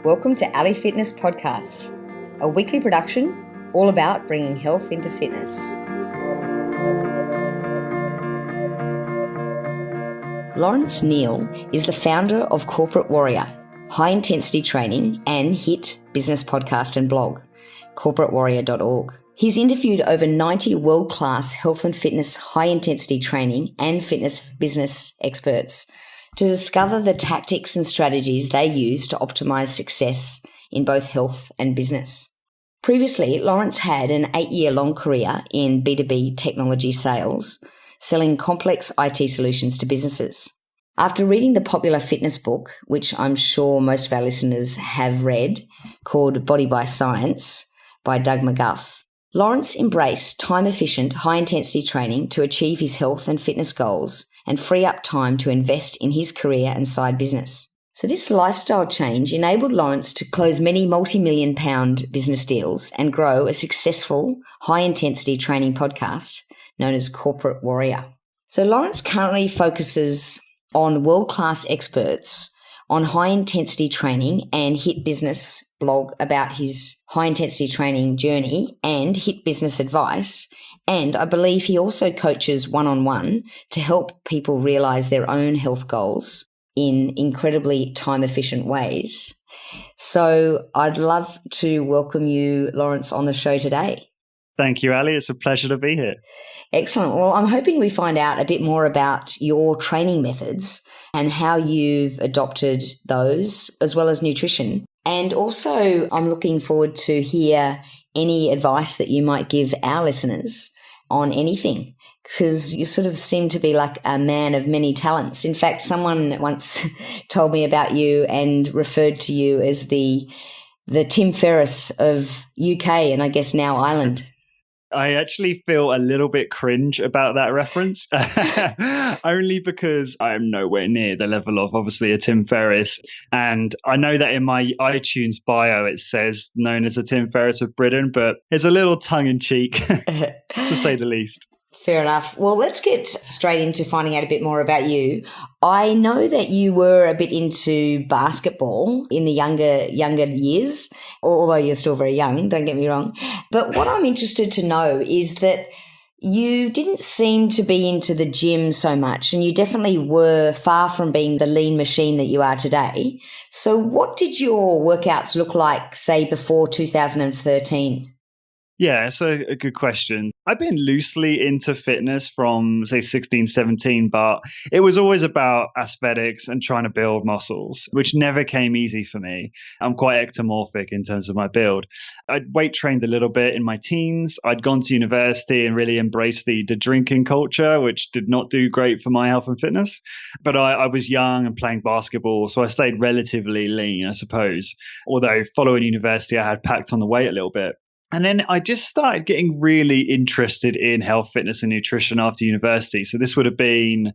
Welcome to Ali Fitness Podcast, a weekly production all about bringing health into fitness. Lawrence Neal is the founder of Corporate Warrior, high-intensity training and hit business podcast and blog, corporatewarrior.org. He's interviewed over 90 world-class health and fitness high-intensity training and fitness business experts to discover the tactics and strategies they use to optimize success in both health and business. Previously, Lawrence had an 8-year-long career in B2B technology sales, selling complex IT solutions to businesses. After reading the popular fitness book, which I'm sure most of our listeners have read, called Body by Science by Doug McGuff, Lawrence embraced time-efficient, high-intensity training to achieve his health and fitness goals and free up time to invest in his career and side business. So this lifestyle change enabled Lawrence to close many multi-million pound business deals and grow a successful high-intensity training podcast known as Corporate Warrior. So Lawrence currently focuses on world-class experts on high-intensity training and hit business blog about his high-intensity training journey and hit business advice. And I believe he also coaches one-on-one to help people realize their own health goals in incredibly time-efficient ways. So I'd love to welcome you, Lawrence, on the show today. Thank you, Ali. It's a pleasure to be here. Excellent. Well, I'm hoping we find out a bit more about your training methods and how you've adopted those, as well as nutrition. And also, I'm looking forward to hear any advice that you might give our listeners on anything, because you sort of seem to be like a man of many talents. In fact, someone once told me about you and referred to you as the Tim Ferriss of UK and I guess now Ireland. I actually feel a little bit cringe about that reference, only because I'm nowhere near the level of obviously a Tim Ferriss. And I know that in my iTunes bio, it says known as a Tim Ferriss of Britain, but it's a little tongue in cheek to say the least. Fair enough. Well, let's get straight into finding out a bit more about you. I know that you were a bit into basketball in the younger years, although you're still very young, don't get me wrong. But what I'm interested to know is that you didn't seem to be into the gym so much, and you definitely were far from being the lean machine that you are today. So what did your workouts look like, say, before 2013? Yeah, it's a good question. I've been loosely into fitness from, say, 16, 17, but it was always about aesthetics and trying to build muscles, which never came easy for me. I'm quite ectomorphic in terms of my build. I'd weight trained a little bit in my teens. I'd gone to university and really embraced the drinking culture, which did not do great for my health and fitness. But I was young and playing basketball, so I stayed relatively lean, I suppose. Although following university, I had packed on the weight a little bit. And then I just started getting really interested in health, fitness, and nutrition after university. So this would have been,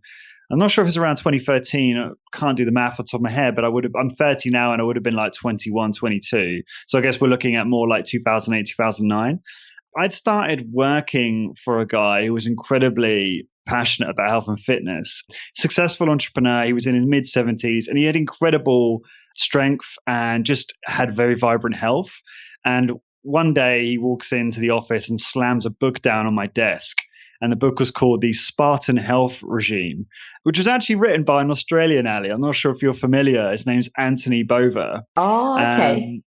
I'm not sure if it's around 2013. I can't do the math off the top of my head, but I'm 30 now and I would have been like 21, 22. So I guess we're looking at more like 2008, 2009. I'd started working for a guy who was incredibly passionate about health and fitness, successful entrepreneur. He was in his mid 70s and he had incredible strength and just had very vibrant health. And one day he walks into the office and slams a book down on my desk. And the book was called The Spartan Health Regime, which was actually written by an Australian, Ali. I'm not sure if you're familiar. His name's Anthony Bova. Oh, okay.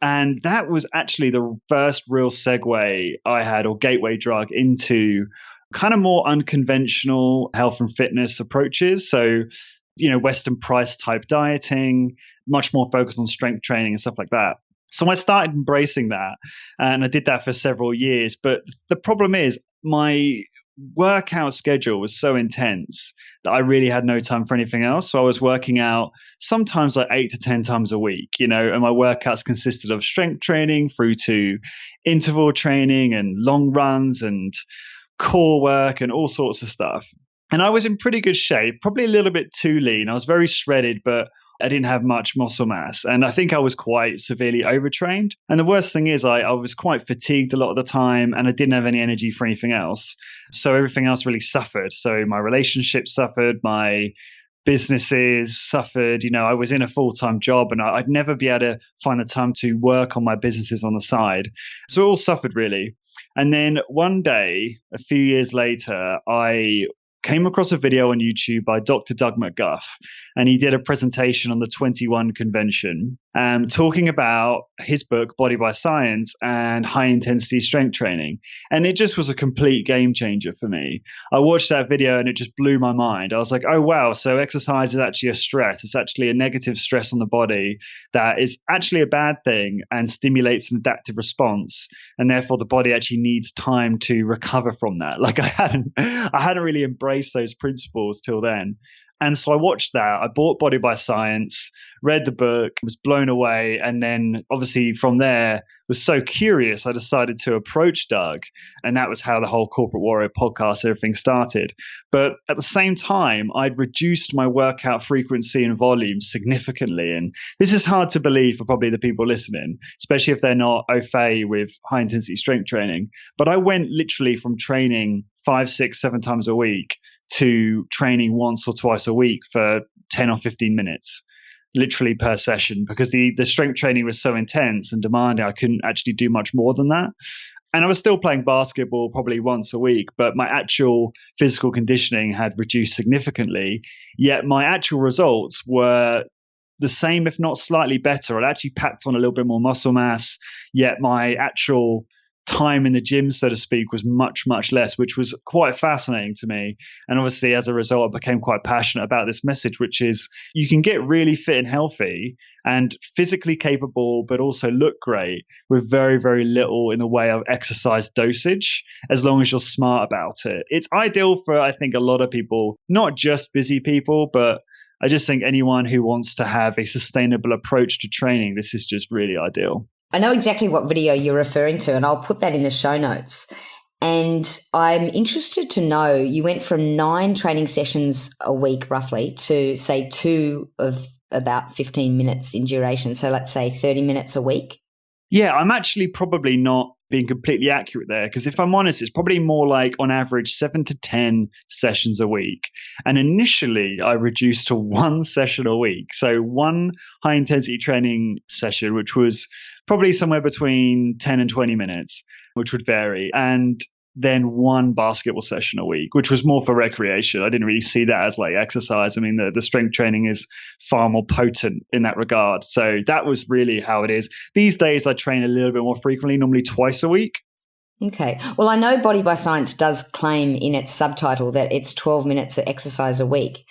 And that was actually the first real segue I had, or gateway drug, into kind of more unconventional health and fitness approaches. So, Western price type dieting, much more focused on strength training and stuff like that. So I started embracing that and I did that for several years. But the problem is my workout schedule was so intense that I really had no time for anything else. So I was working out sometimes like 8 to 10 times a week, and my workouts consisted of strength training through to interval training and long runs and core work and all sorts of stuff. And I was in pretty good shape, probably a little bit too lean. I was very shredded, but I didn't have much muscle mass. And I think I was quite severely overtrained. And the worst thing is I was quite fatigued a lot of the time and I didn't have any energy for anything else. So everything else really suffered. So my relationship suffered, my businesses suffered. I was in a full-time job and I'd never be able to find the time to work on my businesses on the side. So it all suffered really. And then one day, a few years later, I came across a video on YouTube by Dr. Doug McGuff, and he did a presentation on the 21 convention, talking about his book, Body by Science, and high intensity strength training. And it just was a complete game changer for me. I watched that video and it just blew my mind. I was like, oh, wow. So exercise is actually a stress. It's actually a negative stress on the body that is actually a bad thing and stimulates an adaptive response. And therefore the body actually needs time to recover from that. Like I hadn't really embraced those principles till then. And so I watched that. I bought Body by Science, read the book, was blown away. And then obviously from there was so curious, I decided to approach Doug. And that was how the whole Corporate Warrior podcast, everything started. But at the same time, I'd reduced my workout frequency and volume significantly. And this is hard to believe for probably the people listening, especially if they're not au fait with high intensity strength training. But I went literally from training 5, 6, 7 times a week to training once or twice a week for 10 or 15 minutes, literally per session, because the strength training was so intense and demanding. I couldn't actually do much more than that. And I was still playing basketball probably once a week, but my actual physical conditioning had reduced significantly. Yet my actual results were the same, if not slightly better. I'd actually packed on a little bit more muscle mass, yet my actual time in the gym, so to speak, was much, much less, which was quite fascinating to me. And obviously, as a result, I became quite passionate about this message, which is you can get really fit and healthy and physically capable, but also look great with very, very little in the way of exercise dosage, as long as you're smart about it. It's ideal for, I think, a lot of people, not just busy people, but I just think anyone who wants to have a sustainable approach to training, this is just really ideal. I know exactly what video you're referring to, and I'll put that in the show notes. And I'm interested to know, you went from 9 training sessions a week roughly to, say, 2 of about 15 minutes in duration. So let's say 30 minutes a week. Yeah, I'm actually probably not being completely accurate there, because if I'm honest, it's probably more like on average 7 to 10 sessions a week. And initially I reduced to 1 session a week. So 1 high intensity training session, which was probably somewhere between 10 and 20 minutes, which would vary. And then 1 basketball session a week, which was more for recreation. I didn't really see that as like exercise. I mean, the strength training is far more potent in that regard. So that was really how it is. These days, I train a little bit more frequently, normally twice a week. Okay. Well, I know Body by Science does claim in its subtitle that it's 12 minutes of exercise a week.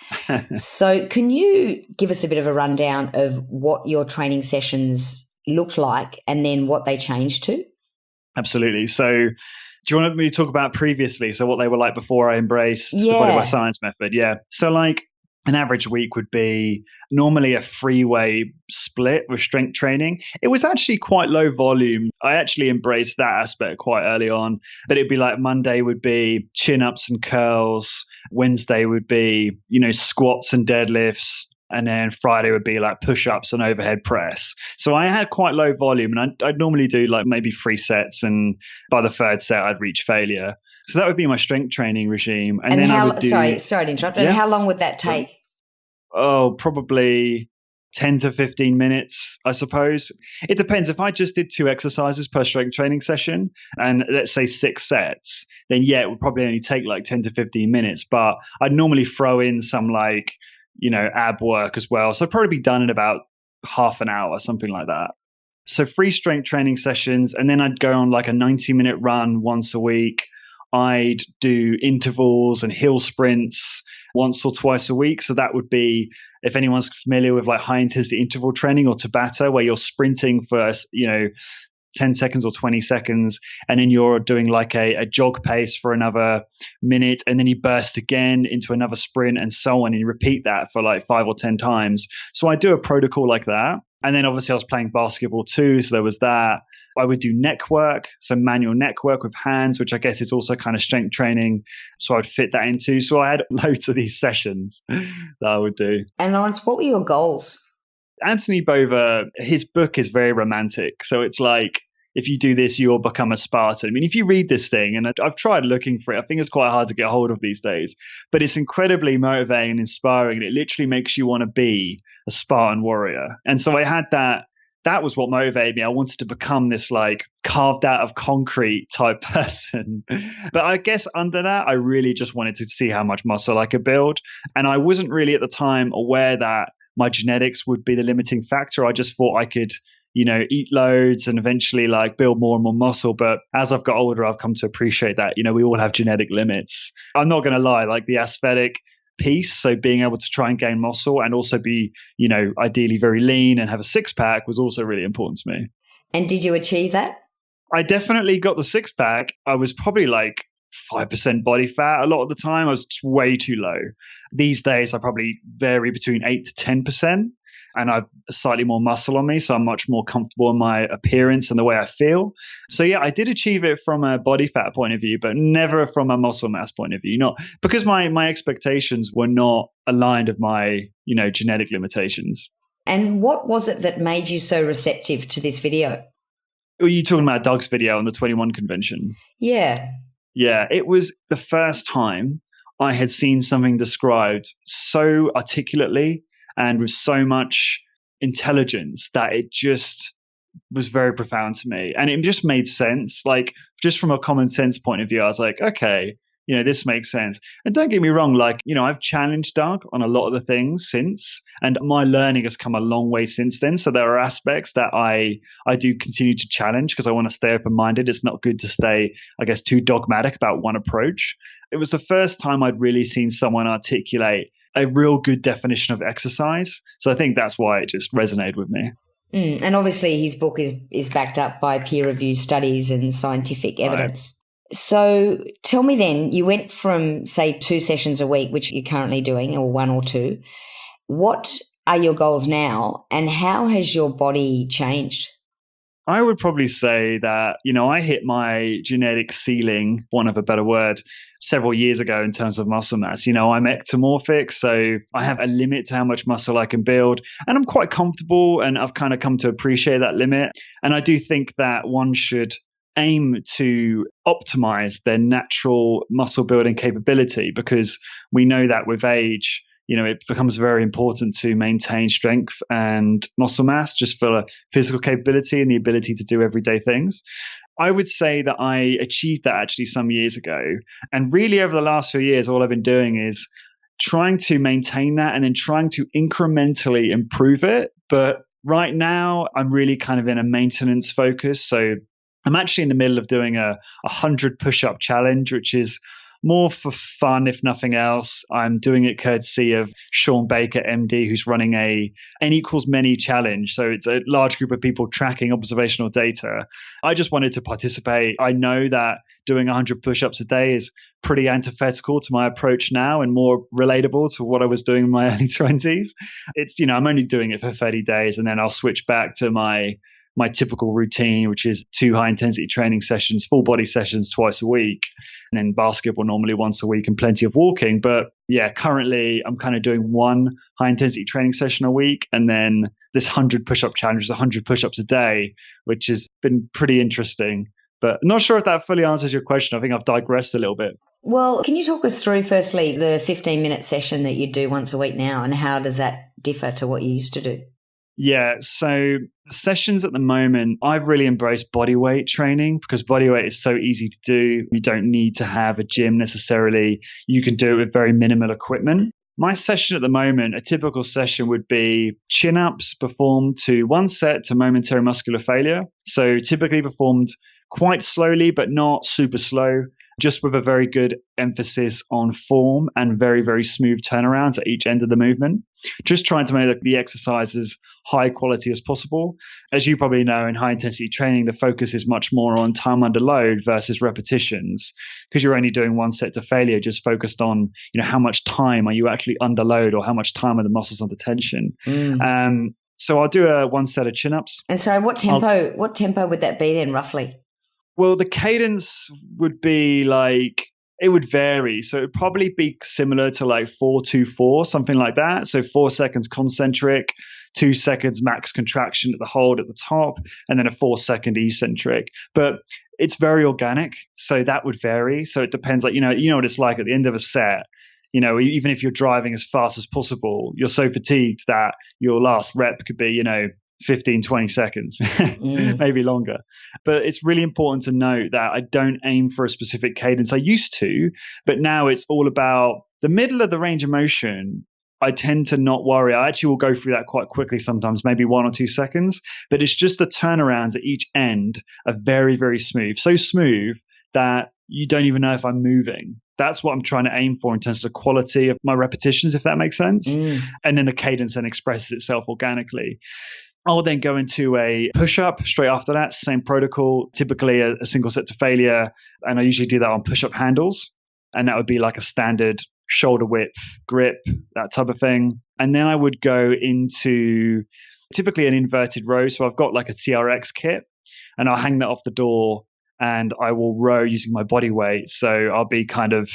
So can you give us a bit of a rundown of what your training sessions looked like and then what they changed to? Absolutely. So do you want me to talk about previously? So what they were like before I embraced the Body by Science method? Yeah. So like an average week would be normally a 3-way split with strength training. It was actually quite low volume. I actually embraced that aspect quite early on, but it'd be like Monday would be chin-ups and curls. Wednesday would be, squats and deadlifts. And then Friday would be like push-ups and overhead press. So I had quite low volume, and I'd normally do like maybe 3 sets, and by the 3rd set I'd reach failure. So that would be my strength training regime. And then I would do, sorry to interrupt. And how long would that take? Oh, probably 10 to 15 minutes, I suppose. It depends. If I just did 2 exercises per strength training session and let's say 6 sets, then yeah, it would probably only take like 10 to 15 minutes. But I'd normally throw in some like, ab work as well. So I'd probably be done in about half an hour, something like that. So 3 strength training sessions, and then I'd go on like a 90-minute run once a week. I'd do intervals and hill sprints once or twice a week. So that would be, if anyone's familiar with like high intensity interval training or Tabata, where you're sprinting for, 10 seconds or 20 seconds, and then you're doing like a jog pace for another minute, and then you burst again into another sprint and so on, and you repeat that for like 5 or 10 times. So I do a protocol like that. And then obviously I was playing basketball too, so there was that. I would do neck work, so manual neck work with hands, which I guess is also kind of strength training. So I'd fit that into. So I had loads of these sessions that I would do. And Lawrence, what were your goals? Anthony Bova, his book is very romantic. So it's like if you do this, you'll become a Spartan. I mean, if you read this thing, and I've tried looking for it, I think it's quite hard to get hold of these days, but it's incredibly motivating and inspiring. And it literally makes you want to be a Spartan warrior. And so I had that. That was what motivated me. I wanted to become this like carved out of concrete type person. But I guess under that, I really just wanted to see how much muscle I could build. And I wasn't really at the time aware that my genetics would be the limiting factor. I just thought I could, eat loads and eventually like build more and more muscle. But as I've got older, I've come to appreciate that, we all have genetic limits. I'm not going to lie, like the aesthetic piece, so being able to try and gain muscle and also be, ideally very lean and have a six pack was also really important to me. And did you achieve that? I definitely got the six pack. I was probably like 5% body fat a lot of the time. I was way too low. These days, I probably vary between 8 to 10%. And I've slightly more muscle on me, so I'm much more comfortable in my appearance and the way I feel. So yeah, I did achieve it from a body fat point of view, but never from a muscle mass point of view. Not because my expectations were not aligned with my, genetic limitations. And what was it that made you so receptive to this video? Were you talking about Doug's video on the 21 convention? Yeah. Yeah, it was the first time I had seen something described so articulately and with so much intelligence that it just was very profound to me. And it just made sense. Like, just from a common sense point of view, I was like, okay, this makes sense. And don't get me wrong, like, I've challenged Doug on a lot of the things since, and my learning has come a long way since then. So there are aspects that I do continue to challenge because I want to stay open-minded. It's not good to stay, I guess, too dogmatic about one approach. It was the first time I'd really seen someone articulate a real good definition of exercise. So I think that's why it just resonated with me. And obviously his book is backed up by peer-reviewed studies and scientific evidence. Right. So tell me then, you went from, say, 2 sessions a week, which you're currently doing, or 1 or 2. What are your goals now, and how has your body changed? I would probably say that, I hit my genetic ceiling, one of a better word, several years ago in terms of muscle mass. I'm ectomorphic, so I have a limit to how much muscle I can build. And I'm quite comfortable, and I've kind of come to appreciate that limit. And I do think that one should aim to optimize their natural muscle building capability, because we know that with age, it becomes very important to maintain strength and muscle mass just for physical capability and the ability to do everyday things. I would say that I achieved that actually some years ago. And really over the last few years, all I've been doing is trying to maintain that and then trying to incrementally improve it. But right now, I'm really kind of in a maintenance focus. So I'm actually in the middle of doing a 100 push-up challenge, which is more for fun, if nothing else. I'm doing it courtesy of Sean Baker, MD, who's running a N equals many challenge. So it's a large group of people tracking observational data. I just wanted to participate. I know that doing 100 push-ups a day is pretty antithetical to my approach now and more relatable to what I was doing in my early 20s. It's, I'm only doing it for 30 days and then I'll switch back to my typical routine, which is 2 high intensity training sessions, full body sessions twice a week, and then basketball normally once a week and plenty of walking. But yeah, currently I'm kind of doing 1 high intensity training session a week. And then this 100 push-up challenge is 100 push-ups a day, which has been pretty interesting. But I'm not sure if that fully answers your question. I think I've digressed a little bit. Well, can you talk us through firstly the 15-minute session that you do once a week now, and how does that differ to what you used to do? Yeah, so sessions at the moment, I've really embraced body weight training because body weight is so easy to do. You don't need to have a gym necessarily. You can do it with very minimal equipment. My session at the moment, a typical session would be chin-ups performed to 1 set to momentary muscular failure. So typically performed quite slowly, but not super slow, just with a very good emphasis on form and very, very smooth turnarounds at each end of the movement. Just trying to make the exercises high quality as possible. As you probably know, in high intensity training, the focus is much more on time under load versus repetitions, because you're only doing 1 set to failure, just focused on, how much time are you actually under load or how much time are the muscles under tension. So I'll do 1 set of chin-ups. And so what tempo would that be then roughly? Well, the cadence would be like It would vary. So it'd probably be similar to like 4-2-4, something like that. So 4 seconds concentric, 2 seconds max contraction at the hold at the top, and then a 4 second eccentric. But it's very organic. So that would vary. So it depends. Like, you know what it's like at the end of a set. Even if you're driving as fast as possible, you're so fatigued that your last rep could be, 15, 20 seconds, maybe longer. But it's really important to note that I don't aim for a specific cadence. I used to, but now it's all about the middle of the range of motion. I tend to not worry. I actually will go through that quite quickly sometimes, maybe 1 or 2 seconds, but it's just the turnarounds at each end are very, very smooth. So smooth that you don't even know if I'm moving. That's what I'm trying to aim for in terms of the quality of my repetitions, if that makes sense. And then the cadence then expresses itself organically. I'll then go into a push-up straight after that, same protocol, typically a single set to failure. And I usually do that on push-up handles. And that would be like a standard shoulder width grip, that type of thing. And then I would go into typically an inverted row. So I've got like a TRX kit and I'll hang that off the door and I will row using my body weight. So I'll be kind of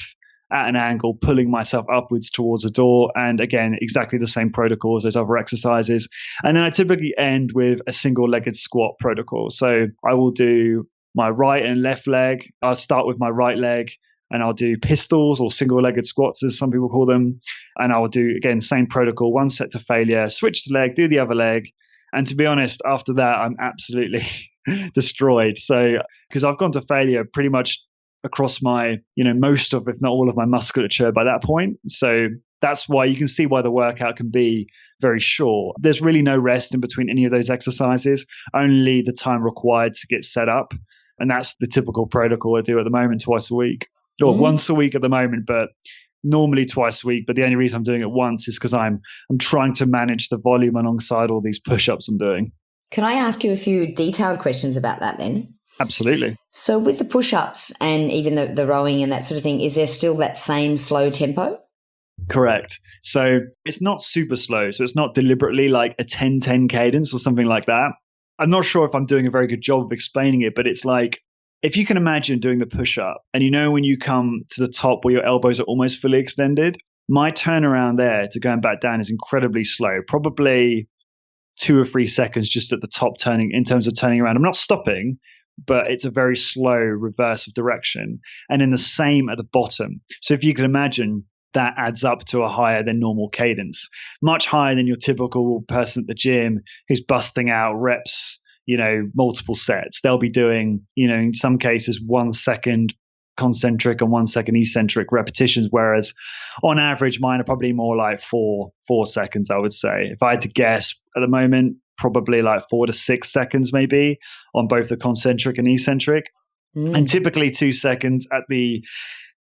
at an angle, pulling myself upwards towards a door. And again, exactly the same protocol as those other exercises. And then I typically end with a single-legged squat protocol. So I will do my right and left leg. I'll start with my right leg and I'll do pistols or single-legged squats, as some people call them. And I'll do, again, same protocol, 1 set to failure, switch the leg, do the other leg. And to be honest, after that, I'm absolutely destroyed. So, because I've gone to failure pretty much across my, most of, if not all of my musculature by that point. So that's why you can see why the workout can be very short. There's really no rest in between any of those exercises, only the time required to get set up. And that's the typical protocol I do at the moment, twice a week, or once a week at the moment, but normally twice a week. But the only reason I'm doing it once is because I'm trying to manage the volume alongside all these push-ups I'm doing. Can I ask you a few detailed questions about that then? Absolutely. So with the push-ups and even the rowing and that sort of thing, is there still that same slow tempo? Correct. So it's not super slow. So it's not deliberately like a 10-10 cadence or something like that. I'm not sure if I'm doing a very good job of explaining it, but it's like, if you can imagine doing the push-up and when you come to the top where your elbows are almost fully extended, my turnaround there to going back down is incredibly slow, probably 2 or 3 seconds just at the top turning in terms of turning around. I'm not stopping, but it's a very slow reverse of direction. And then the same at the bottom. So if you can imagine, that adds up to a higher than normal cadence, much higher than your typical person at the gym who's busting out reps, multiple sets. They'll be doing, in some cases, 1 second concentric and 1 second eccentric repetitions, whereas on average, mine are probably more like 4 seconds, I would say. If I had to guess at the moment, probably like 4 to 6 seconds maybe on both the concentric and eccentric, and typically 2 seconds at the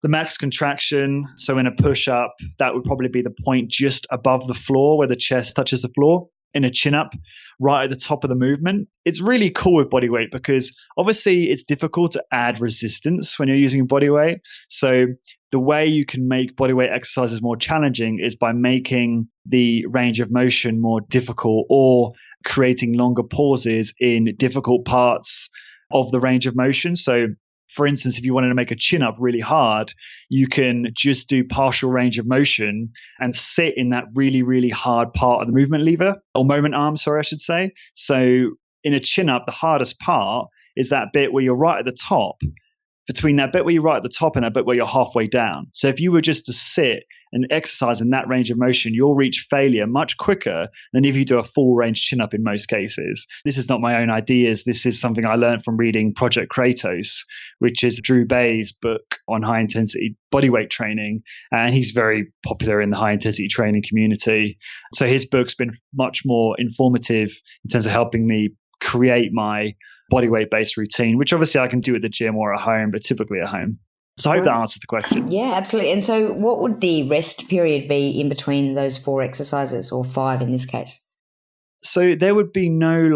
max contraction. So in a push-up, that would probably be the point just above the floor where the chest touches the floor. In a chin-up, right at the top of the movement. It's really cool with body weight because obviously it's difficult to add resistance when you're using body weight. So the way you can make body weight exercises more challenging is by making the range of motion more difficult or creating longer pauses in difficult parts of the range of motion. So for instance, if you wanted to make a chin up really hard, you can just do partial range of motion and sit in that really, really hard part of the movement lever or moment arm, I should say. So in a chin up, the hardest part is that bit where you're right at the top, between that bit where you're right at the top and that bit where you're halfway down. So if you were just to sit and exercise in that range of motion, you'll reach failure much quicker than if you do a full range chin up in most cases. This is not my own ideas. This is something I learned from reading Project Kratos, which is Drew Bay's book on high intensity bodyweight training. And he's very popular in the high intensity training community. So his book's been much more informative in terms of helping me create my bodyweight based routine, which obviously I can do at the gym or at home, but typically at home. So I hope that answers the question. Yeah, absolutely. And so what would the rest period be in between those 4 exercises, or 5 in this case? So there would be no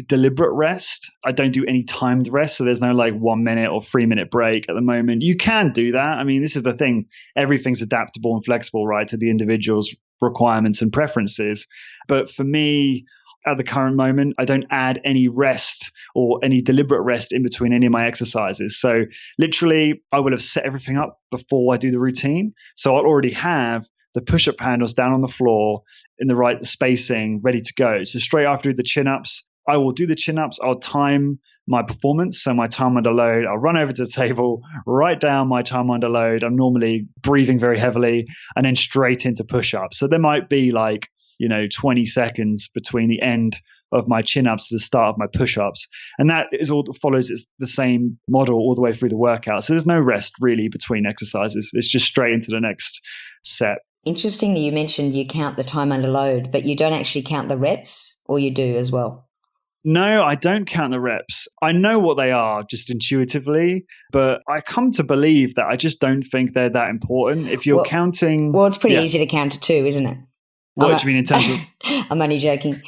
deliberate rest. I don't do any timed rest. So there's no 1 minute or 3 minute break at the moment. You can do that. I mean, this is the thing. Everything's adaptable and flexible, right, to the individual's requirements and preferences. But for me, at the current moment. I don't add any rest or any deliberate rest in between any of my exercises. So literally, I will have set everything up before I do the routine. So I'll already have the push-up handles down on the floor in the right spacing, ready to go. So straight after I do the chin-ups, I will do the chin-ups. I'll time my performance, so my time under load. I'll run over to the table, write down my time under load. I'm normally breathing very heavily, and then straight into push-ups. So there might be 20 seconds between the end of my chin-ups to the start of my push-ups. And that follows the same model all the way through the workout. So there's no rest really between exercises. It's just straight into the next set. Interesting that you mentioned you count the time under load, but you don't actually count the reps, or you do as well? No, I don't count the reps. I know what they are just intuitively, but I come to believe that I just don't think they're that important. If you're counting... Well, it's pretty easy to count to 2, isn't it? What do you mean in terms of... I'm only joking.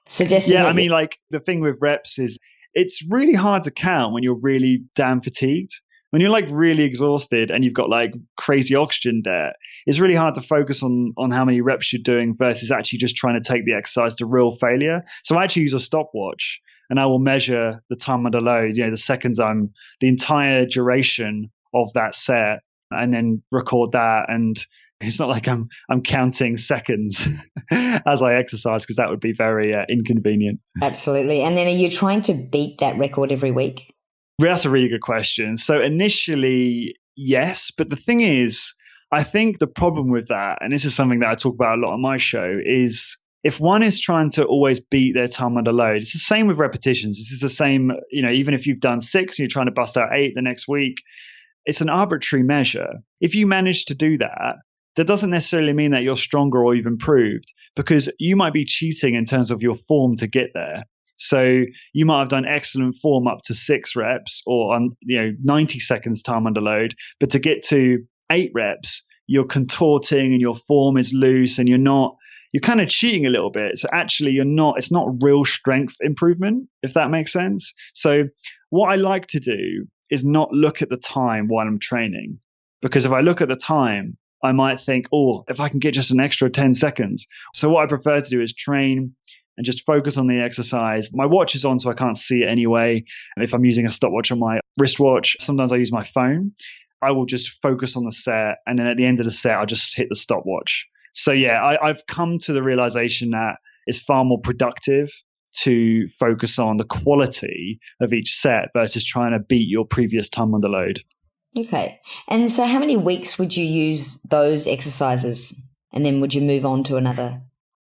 Suggestion. Yeah, I mean, the thing with reps is it's really hard to count when you're really damn fatigued. When you're really really and you've got crazy oxygen there, it's really hard to focus on how many reps you're doing versus actually just trying to take the exercise to real failure. So I actually use a stopwatch and I will measure the time under load, the seconds the entire duration of that set, and then record that. And it's not like I'm counting seconds as I exercise, because that would be very inconvenient. Absolutely. And then are you trying to beat that record every week? That's a really good question. So initially, yes. But the thing is, I think the problem with that, and this is something that I talk about a lot on my show, is if one is trying to always beat their time under load, it's the same with repetitions. This is the same, even if you've done 6 and you're trying to bust out 8 the next week, it's an arbitrary measure. If you manage to do that, that doesn't necessarily mean that you're stronger or you've improved, because you might be cheating in terms of your form to get there. So you might have done excellent form up to 6 reps or 90 seconds time under load, but to get to 8 reps, you're contorting and your form is loose and you're kind of cheating a little bit. So actually it's not real strength improvement, if that makes sense. So what I like to do is not look at the time while I'm training, because if I look at the time, I might think, if I can get just an extra 10 seconds. So what I prefer to do is train and just focus on the exercise. My watch is on, so I can't see it anyway. If I'm using a stopwatch on my wristwatch, sometimes I use my phone. I will just focus on the set, and then at the end of the set, I'll just hit the stopwatch. So yeah, I've come to the realization that it's far more productive to focus on the quality of each set versus trying to beat your previous time under load. Okay. And so how many weeks would you use those exercises, and then would you move on to another?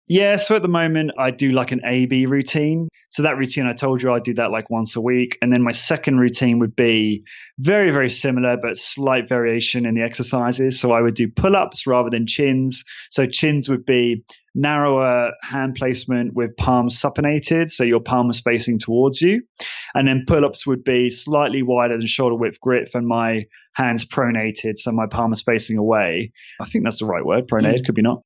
Yeah, so at the moment, I do an A-B routine. So that routine, I told you, I do that once a week. And then my second routine would be very, very similar, but slight variation in the exercises. So I would do pull-ups rather than chins. So chins would be narrower hand placement with palms supinated, so your palm is facing towards you. And then pull-ups would be slightly wider than shoulder width grip and my hands pronated, so my palm is facing away. I think that's the right word, pronated, could be not.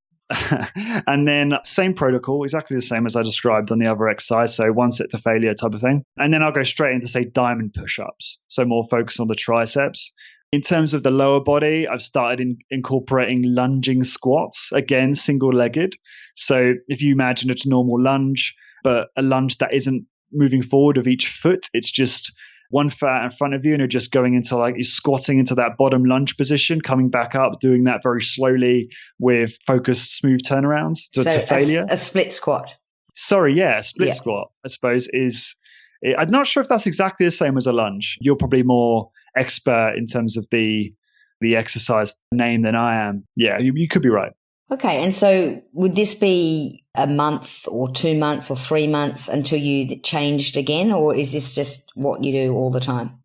And then same protocol, exactly the same as I described on the other exercise. So 1 set to failure type of thing. And then I'll go straight into, say, diamond push-ups. So more focus on the triceps. In terms of the lower body, I've started incorporating lunging squats, again, single-legged. So if you imagine it's a normal lunge, but a lunge that isn't moving forward of each foot, it's just one foot out in front of you, and you're just going into you're squatting into that bottom lunge position, coming back up, doing that very slowly with focused, smooth turnarounds to failure. A split squat. Sorry, yeah, split squat, I suppose, I'm not sure if that's exactly the same as a lunge. You're probably more expert in terms of the exercise name than I am. Yeah, you could be right. Okay, and so would this be a month or 2 months or 3 months until you changed again, or is this just what you do all the time?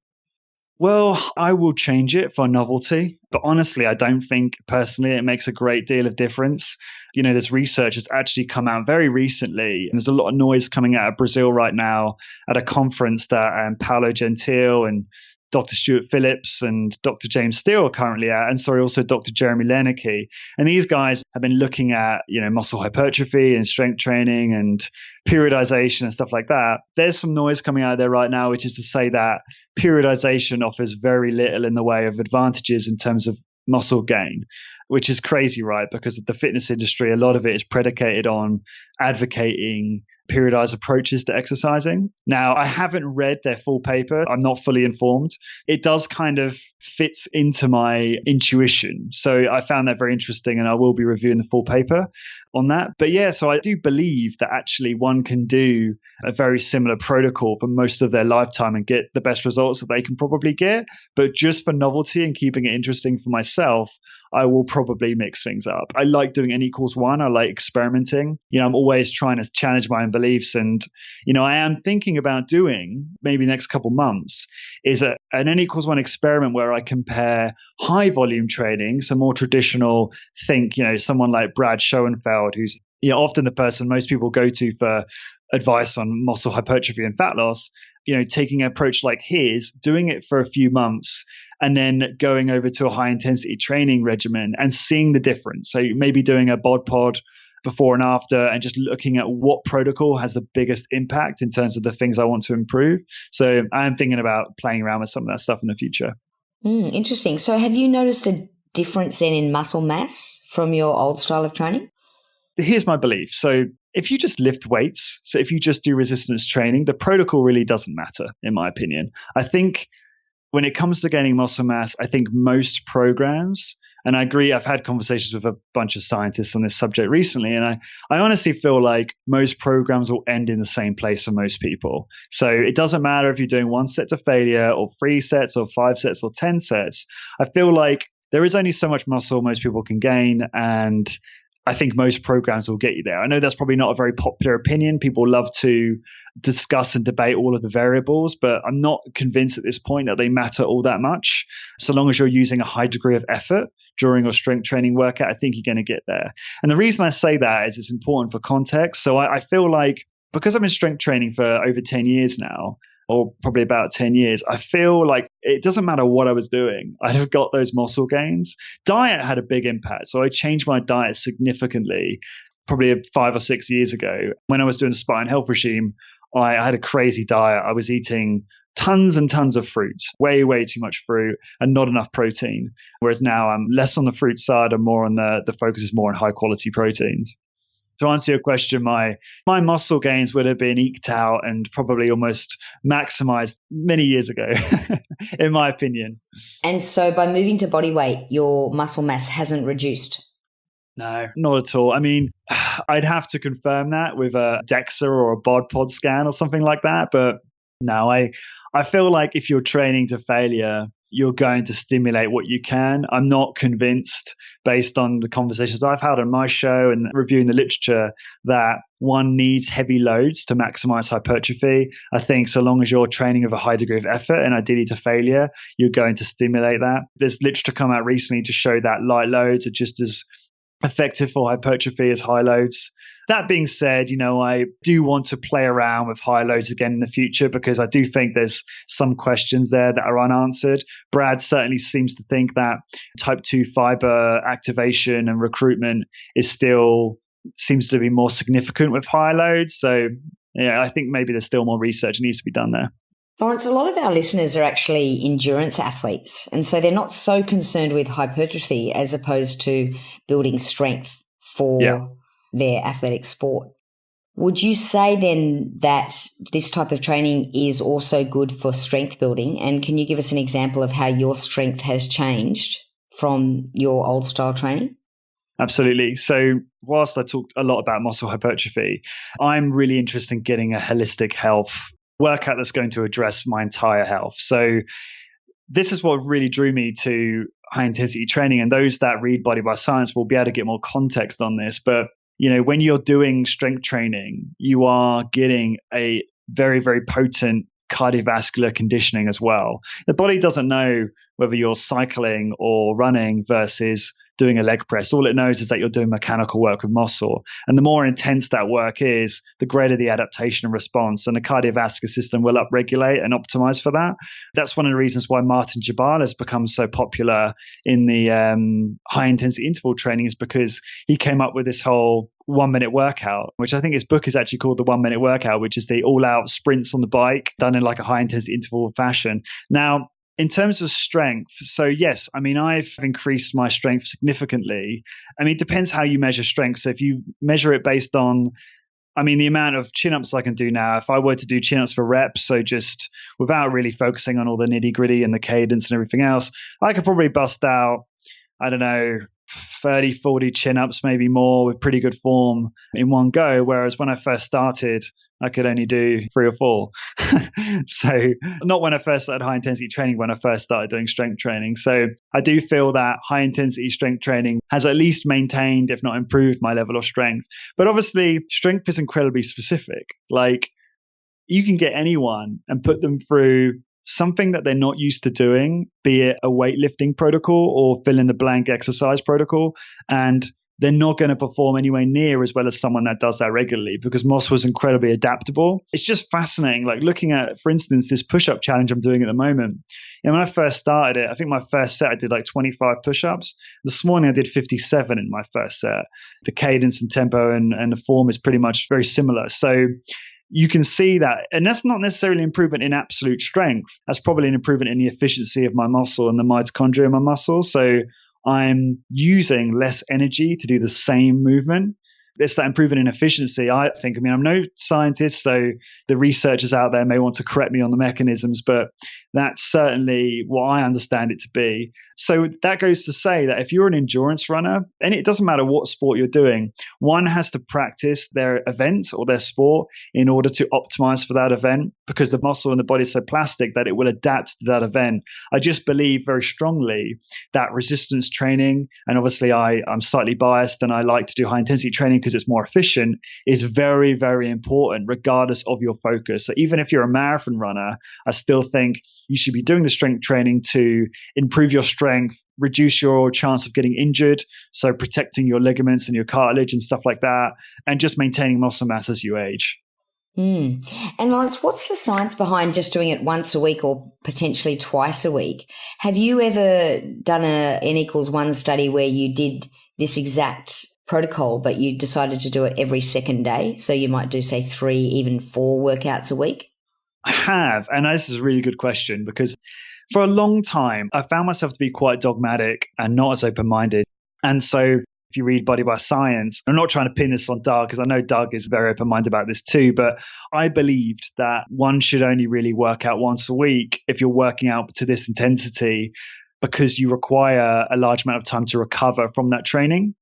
Well, I will change it for novelty, but honestly, I don't think personally it makes a great deal of difference. There's research that's actually come out very recently, and there's a lot of noise coming out of Brazil right now at a conference that Paulo Gentile and Dr. Stuart Phillips and Dr. James Steele are currently at, and also Dr. Jeremy Lenicky. And these guys have been looking at, muscle hypertrophy and strength training and periodization and stuff like that. There's some noise coming out of there right now, which is to say that periodization offers very little in the way of advantages in terms of muscle gain. which is crazy, right? Because the fitness industry, a lot of it is predicated on advocating periodized approaches to exercising. Now, I haven't read their full paper. I'm not fully informed. It does kind of fits into my intuition. So I found that very interesting, and I will be reviewing the full paper on that. But yeah, so I do believe that actually one can do a very similar protocol for most of their lifetime and get the best results that they can probably get. But just for novelty and keeping it interesting for myself, I will probably mix things up. I like doing N=1. I like experimenting. I'm always trying to challenge my own beliefs. And, I am thinking about doing maybe next couple months is an N=1 experiment where I compare high volume training, so more traditional, someone like Brad Schoenfeld, who's often the person most people go to for advice on muscle hypertrophy and fat loss, taking an approach like his, doing it for a few months, and then going over to a high intensity training regimen and seeing the difference. So maybe doing a bod pod before and after, and just looking at what protocol has the biggest impact in terms of the things I want to improve. So I'm thinking about playing around with some of that stuff in the future. Interesting. So have you noticed a difference then in muscle mass from your old style of training? Here's my belief. So if you just lift weights, so if you just do resistance training, the protocol really doesn't matter, in my opinion. I think when it comes to gaining muscle mass, I think most programs, and I agree, I've had conversations with a bunch of scientists on this subject recently, and I honestly feel like most programs will end in the same place for most people. So it doesn't matter if you're doing 1 set to failure or 3 sets or 5 sets or 10 sets. I feel like there is only so much muscle most people can gain, and I think most programs will get you there. I know that's probably not a very popular opinion. People love to discuss and debate all of the variables, but I'm not convinced at this point that they matter all that much. So long as you're using a high degree of effort during your strength training workout, I think you're going to get there. And the reason I say that is it's important for context. So I feel like because I'm in strength training for over 10 years now, or probably about 10 years, I feel like it doesn't matter what I was doing, I'd have got those muscle gains. Diet had a big impact. So I changed my diet significantly probably 5 or 6 years ago. When I was doing the Spartan Health regime, I had a crazy diet. I was eating tons and tons of fruit, way, way too much fruit and not enough protein. Whereas now I'm less on the fruit side and more on the focus is more on high quality proteins. To answer your question, my muscle gains would have been eked out and probably almost maximized many years ago, in my opinion. And so by moving to body weight, your muscle mass hasn't reduced? No, not at all. I mean, I'd have to confirm that with a DEXA or a bod pod scan or something like that. But no, I feel like if you're training to failure, you're going to stimulate what you can. I'm not convinced, based on the conversations I've had on my show and reviewing the literature, that one needs heavy loads to maximize hypertrophy. I think so long as you're training with a high degree of effort and ideally to failure, you're going to stimulate that. There's literature come out recently to show that light loads are just as effective for hypertrophy as high loads. That being said, I do want to play around with high loads again in the future because I do think there's some questions there that are unanswered. Brad certainly seems to think that type 2 fiber activation and recruitment seems to be more significant with high loads. So yeah, I think maybe there's still more research needs to be done there. Lawrence, a lot of our listeners are actually endurance athletes, and so they're not so concerned with hypertrophy as opposed to building strength for their athletic sport. Would you say then that this type of training is also good for strength building? And can you give us an example of how your strength has changed from your old style training? Absolutely. So whilst I talked a lot about muscle hypertrophy, I'm really interested in getting a holistic health workout that's going to address my entire health. So this is what really drew me to high intensity training, and those that read Body by Science will be able to get more context on this. But when you're doing strength training, you are getting a very, very potent cardiovascular conditioning as well. The body doesn't know whether you're cycling or running versus doing a leg press. All it knows is that you're doing mechanical work with muscle. And the more intense that work is, the greater the adaptation and response. And the cardiovascular system will upregulate and optimize for that. That's one of the reasons why Martin Jabal has become so popular in the high intensity interval training, is because he came up with this whole 1 minute workout, which I think his book is actually called The 1 Minute Workout, which is the all out sprints on the bike done in like a high intensity interval fashion. Now, In terms of strength, so yes, I mean, I've increased my strength significantly. I mean, it depends how you measure strength. So if you measure it based on, I mean, the amount of chin-ups I can do now, if I were to do chin-ups for reps, so just without really focusing on all the nitty-gritty and the cadence and everything else, I could probably bust out, I don't know, 30, 40 chin-ups, maybe more, with pretty good form in one go. Whereas when I first started, I could only do 3 or 4. So not when I first started high intensity training, when I first started doing strength training. So I do feel that high intensity strength training has at least maintained, if not improved, my level of strength. But obviously strength is incredibly specific. Like, you can get anyone and put them through something that they're not used to doing, be it a weightlifting protocol or fill in the blank exercise protocol, and they're not going to perform anywhere near as well as someone that does that regularly, because Moss was incredibly adaptable. It's just fascinating. Like, looking at, for instance, this push-up challenge I'm doing at the moment. When I first started it, I think my first set I did like 25 push-ups. This morning I did 57 in my first set. The cadence and tempo and the form is pretty much very similar. So you can see that, and that's not necessarily improvement in absolute strength. That's probably an improvement in the efficiency of my muscle and the mitochondria in my muscle. So I'm using less energy to do the same movement. It's that improvement in efficiency, I think. I mean, I'm no scientist, so the researchers out there may want to correct me on the mechanisms, but that's certainly what I understand it to be. So that goes to say that if you're an endurance runner, and it doesn't matter what sport you're doing, one has to practice their event or their sport in order to optimize for that event, because the muscle in the body is so plastic that it will adapt to that event. I just believe very strongly that resistance training, and obviously I'm slightly biased and I like to do high intensity training because it's more efficient, is very, very important regardless of your focus. So even if you're a marathon runner, I still think you should be doing the strength training to improve your strength, reduce your chance of getting injured, so protecting your ligaments and your cartilage and stuff like that, and just maintaining muscle mass as you age. And Lawrence, what's the science behind just doing it once a week or potentially twice a week? Have you ever done a N=1 study where you did this exact protocol, but you decided to do it every second day? So you might do, say, 3, even 4 workouts a week? I have, and this is a really good question, because for a long time, I found myself to be quite dogmatic and not as open-minded. And so if you read Body by Science, I'm not trying to pin this on Doug, because I know Doug is very open-minded about this too, but I believed that one should only really work out once a week if you're working out to this intensity, because you require a large amount of time to recover from that training.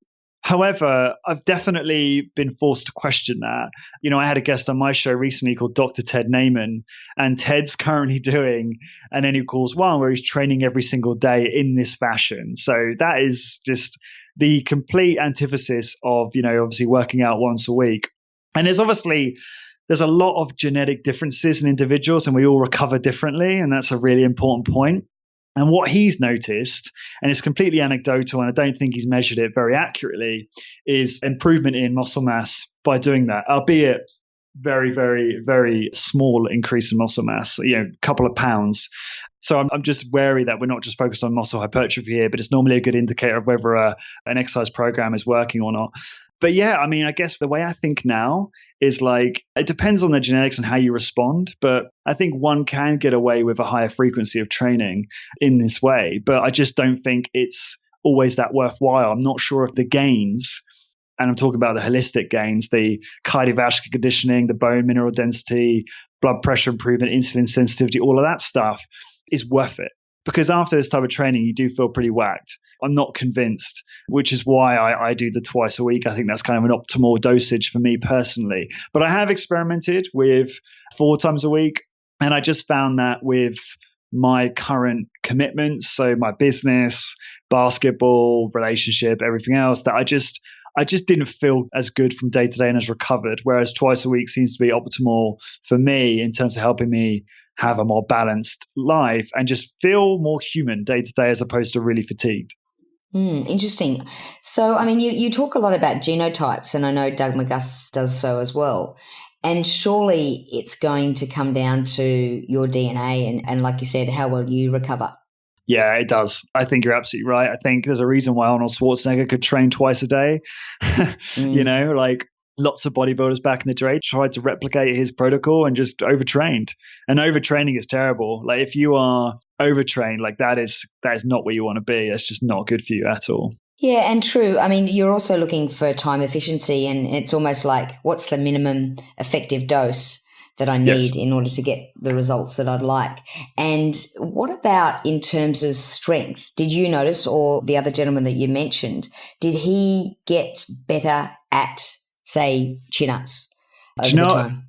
However, I've definitely been forced to question that. I had a guest on my show recently called Dr. Ted Naiman, and Ted's currently doing an N=1 where he's training every single day in this fashion. So that is just the complete antithesis of, obviously working out once a week. And there's a lot of genetic differences in individuals, and we all recover differently. And that's a really important point. And what he's noticed, and it's completely anecdotal, and I don't think he's measured it very accurately, is improvement in muscle mass by doing that, albeit very, very, very small increase in muscle mass, a couple of pounds. So I'm just wary that we're not just focused on muscle hypertrophy here, but it's normally a good indicator of whether an exercise program is working or not. But yeah, I mean, I guess the way I think now is like, it depends on the genetics and how you respond. But I think one can get away with a higher frequency of training in this way. But I just don't think it's always that worthwhile. I'm not sure if the gains, and I'm talking about the holistic gains, the cardiovascular conditioning, the bone mineral density, blood pressure improvement, insulin sensitivity, all of that stuff is worth it. Because after this type of training, you do feel pretty whacked. I'm not convinced, which is why I do the twice a week. I think that's kind of an optimal dosage for me personally. But I have experimented with 4 times a week. And I just found that with my current commitments, so my business, basketball, relationship, everything else, that I just didn't feel as good from day to day and as recovered, whereas twice a week seems to be optimal for me in terms of helping me have a more balanced life and just feel more human day to day as opposed to really fatigued. Interesting. So, I mean, you talk a lot about genotypes, and I know Doug McGuff does so as well. And surely it's going to come down to your DNA and like you said, how well you recover. Yeah, it does. I think you're absolutely right. I think there's a reason why Arnold Schwarzenegger could train twice a day. lots of bodybuilders back in the day tried to replicate his protocol and just overtrained. And overtraining is terrible. Like if you are overtrained, like that is not where you want to be. That's just not good for you at all. Yeah, and true. I mean, you're also looking for time efficiency, and it's almost like, what's the minimum effective dose that I need in order to get the results that I'd like? And what about in terms of strength? Did you notice, or the other gentleman that you mentioned, did he get better at, say, chin-ups over the time?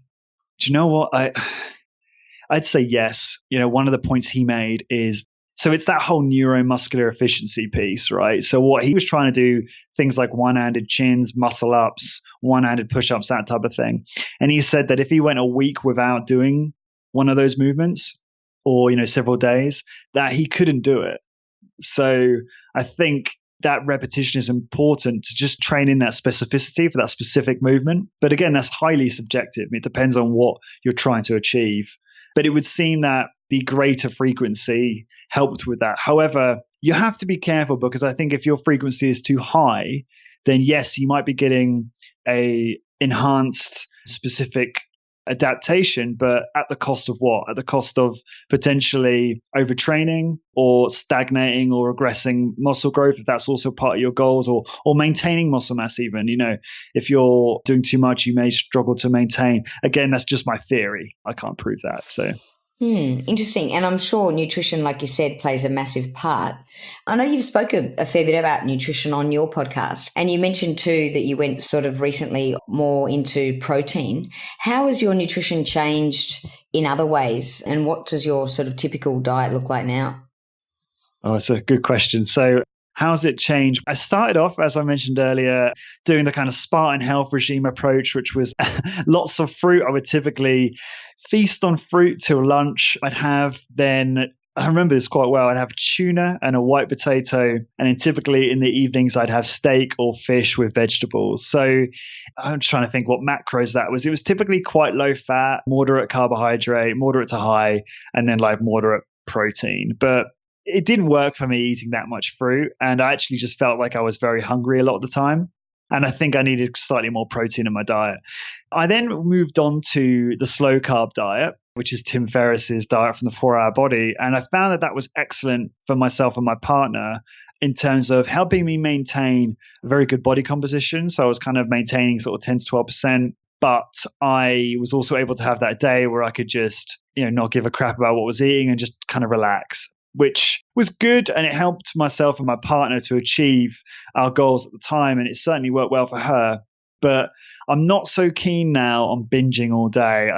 Do you know what? I'd say yes. One of the points he made is, so it's that whole neuromuscular efficiency piece, right? So what he was trying to do, things like one-handed chins, muscle ups, one-handed push-ups, that type of thing. And he said that if he went a week without doing one of those movements, or, several days, that he couldn't do it. So I think that repetition is important to just train in that specificity for that specific movement. But again, that's highly subjective. It depends on what you're trying to achieve. But it would seem that the greater frequency helped with that. However, you have to be careful, because I think if your frequency is too high, then yes, you might be getting a enhanced specific adaptation, but at the cost of what? At the cost of potentially overtraining or stagnating or regressing muscle growth, if that's also part of your goals, or maintaining muscle mass even. If you're doing too much, you may struggle to maintain. Again, that's just my theory. I can't prove that. So interesting. And I'm sure nutrition, like you said, plays a massive part. I know you've spoken a fair bit about nutrition on your podcast, and you mentioned too that you went sort of recently more into protein. How has your nutrition changed in other ways, and what does your sort of typical diet look like now? Oh, it's a good question. So how's it changed? I started off, as I mentioned earlier, doing the kind of Spartan health regime approach, which was lots of fruit. I would typically feast on fruit till lunch. I remember this quite well. I'd have tuna and a white potato. And then typically in the evenings, I'd have steak or fish with vegetables. So I'm just trying to think what macros that was. It was typically quite low fat, moderate carbohydrate, moderate to high, and then like moderate protein. But it didn't work for me eating that much fruit. And I actually just felt like I was very hungry a lot of the time. And I think I needed slightly more protein in my diet. I then moved on to the slow carb diet, which is Tim Ferriss's diet from the 4-Hour Body. And I found that was excellent for myself and my partner in terms of helping me maintain a very good body composition. So I was kind of maintaining sort of 10 to 12%. But I was also able to have that day where I could just, not give a crap about what I was eating and just kind of relax, which was good. And it helped myself and my partner to achieve our goals at the time. And it certainly worked well for her. But I'm not so keen now on binging all day.